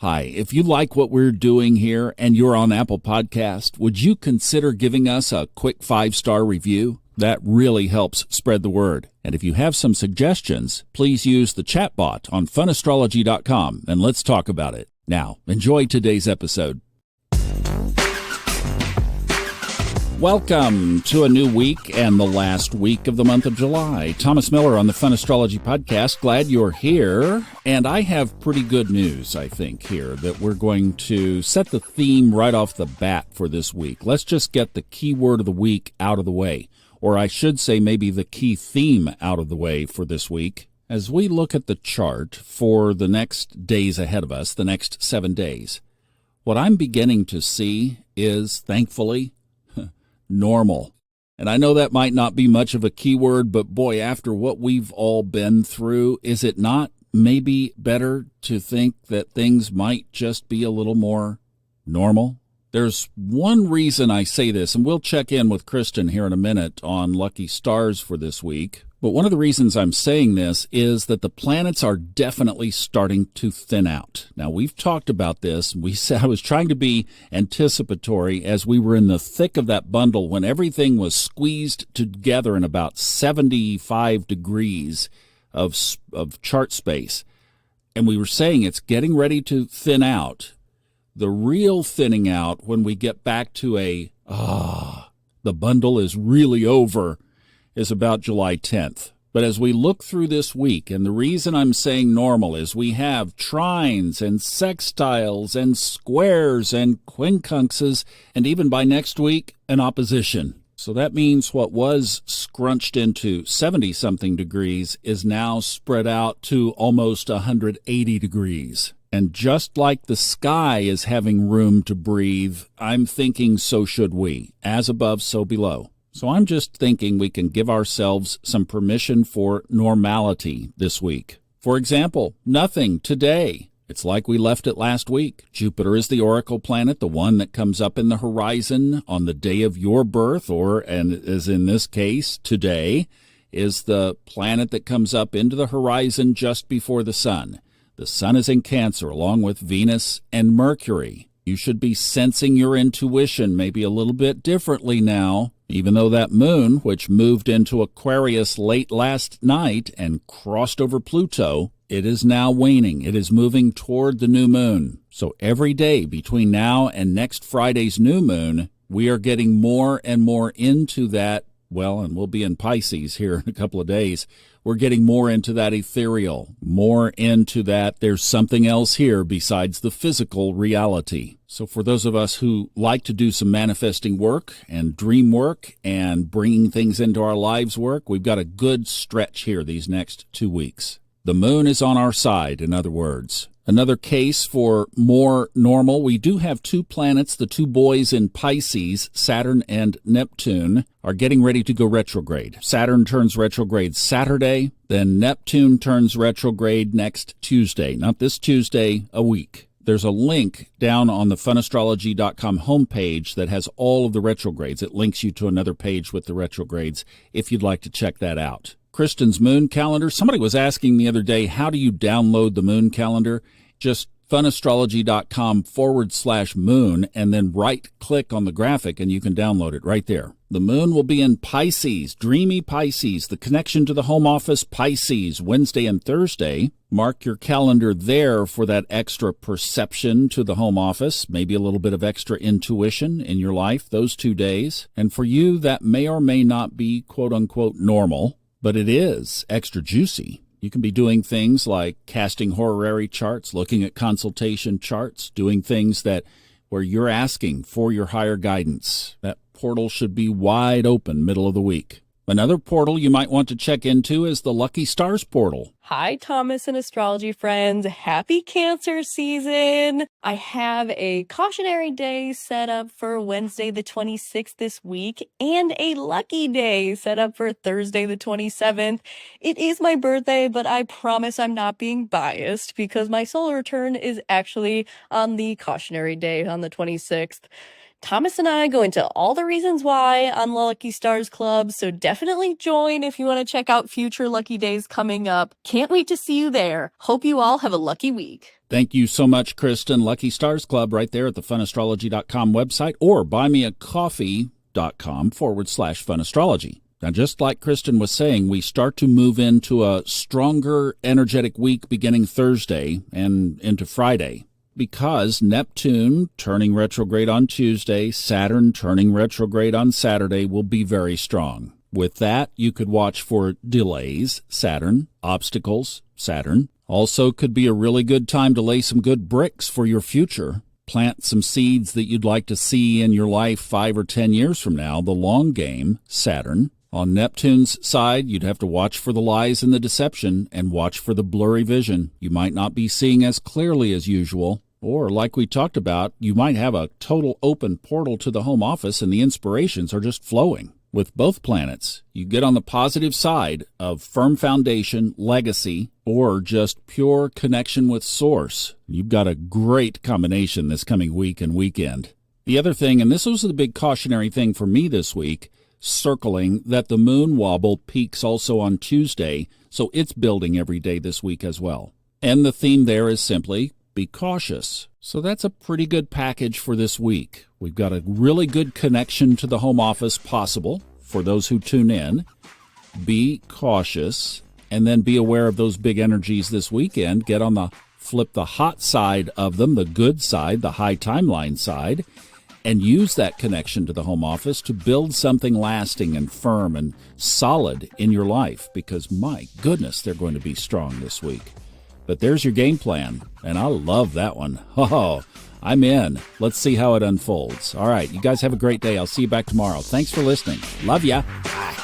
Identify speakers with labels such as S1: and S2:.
S1: Hi, if you like what we're doing here and you're on Apple Podcast, would you consider giving us a quick 5-star review? That really helps spread the word. And if you have some suggestions, please use the chatbot on funastrology.com and let's talk about it. Now, enjoy today's episode. Welcome to a new week and the last week of the month of July. Thomas Miller on the Fun Astrology Podcast. Glad you're here. And I have pretty good news, I think, here that we're going to set the theme right off the bat for this week. Let's just get the key word of the week out of the way. Or I should say maybe the key theme out of the way for this week. As we look at the chart for the next days ahead of us, the next 7 days, what I'm beginning to see is, thankfully, normal. And I know that might not be much of a keyword, but boy, after what we've all been through, is it not maybe better to think that things might just be a little more normal? There's one reason I say this, and we'll check in with Kristen here in a minute on lucky stars for this week. But one of the reasons I'm saying this is that the planets are definitely starting to thin out. Now, we've talked about this. I was trying to be anticipatory as we were in the thick of that bundle when everything was squeezed together in about 75 degrees of chart space. And we were saying it's getting ready to thin out. The real thinning out when we get back to the bundle is really over is about July 10th. But as we look through this week, and the reason I'm saying normal is we have trines and sextiles and squares and quincunxes, and even by next week, an opposition. So that means what was scrunched into 70-something degrees is now spread out to almost 180 degrees. And just like the sky is having room to breathe, I'm thinking so should we. As above, so below. So I'm just thinking we can give ourselves some permission for normality this week. For example, nothing today. It's like we left it last week. Jupiter is the oracle planet, the one that comes up in the horizon on the day of your birth, and as in this case, today, is the planet that comes up into the horizon just before the sun. The sun is in Cancer along with Venus and Mercury. You should be sensing your intuition maybe a little bit differently now, even though that moon, which moved into Aquarius late last night and crossed over Pluto, it is now waning. It is moving toward the new moon. So every day between now and next Friday's new moon, we are getting more and more into that, and we'll be in Pisces here in a couple of days. We're getting more into that ethereal, more into that there's something else here besides the physical reality. So for those of us who like to do some manifesting work and dream work and bringing things into our lives work, we've got a good stretch here these next 2 weeks. The moon is on our side, in other words. Another case for more normal, we do have 2 planets, the 2 boys in Pisces, Saturn and Neptune, are getting ready to go retrograde. Saturn turns retrograde Saturday, then Neptune turns retrograde next Tuesday. Not this Tuesday, a week. There's a link down on the funastrology.com homepage that has all of the retrogrades. It links you to another page with the retrogrades if you'd like to check that out. Kristen's moon calendar. Somebody was asking the other day, how do you download the moon calendar? Just funastrology.com/moon and then right-click on the graphic and you can download it right there. The moon will be in Pisces, dreamy Pisces, the connection to the home office, Pisces, Wednesday and Thursday. Mark your calendar there for that extra perception to the home office, maybe a little bit of extra intuition in your life those 2 days. And for you, that may or may not be quote-unquote normal. But it is extra juicy. You can be doing things like casting horary charts, looking at consultation charts, doing things where you're asking for your higher guidance. That portal should be wide open middle of the week. Another portal you might want to check into is the Lucky Stars portal.
S2: Hi, Thomas and astrology friends. Happy Cancer season. I have a cautionary day set up for Wednesday the 26th this week and a lucky day set up for Thursday the 27th. It is my birthday, but I promise I'm not being biased because my solar return is actually on the cautionary day on the 26th. Thomas and I go into all the reasons why on the Lucky Stars Club, so definitely join if you want to check out future lucky days coming up. Can't wait to see you there. Hope you all have a lucky week.
S1: Thank you so much, Kristen. Lucky Stars Club right there at the funastrology.com website or buymeacoffee.com/funastrology. Now, just like Kristen was saying, we start to move into a stronger, energetic week beginning Thursday and into Friday, because Neptune turning retrograde on Tuesday, Saturn turning retrograde on Saturday will be very strong. With that, you could watch for delays, Saturn, obstacles, Saturn. Also could be a really good time to lay some good bricks for your future. Plant some seeds that you'd like to see in your life 5 or 10 years from now, the long game, Saturn. On Neptune's side, you'd have to watch for the lies and the deception and watch for the blurry vision. You might not be seeing as clearly as usual, or like we talked about, you might have a total open portal to the home office and the inspirations are just flowing. With both planets, you get on the positive side of firm foundation, legacy, or just pure connection with source. You've got a great combination this coming week and weekend. The other thing, and this was the big cautionary thing for me this week, circling that the moon wobble peaks also on Tuesday, so it's building every day this week as well. And the theme there is simply be cautious. So that's a pretty good package for this week. We've got a really good connection to the home office possible for those who tune in. Be cautious, and then be aware of those big energies this weekend. Flip the hot side of them, the good side, the high timeline side, and use that connection to the home office to build something lasting and firm and solid in your life, because my goodness, they're going to be strong this week. But there's your game plan, and I love that one. Oh, I'm in. Let's see how it unfolds. All right, you guys have a great day. I'll see you back tomorrow. Thanks for listening. Love ya. Bye.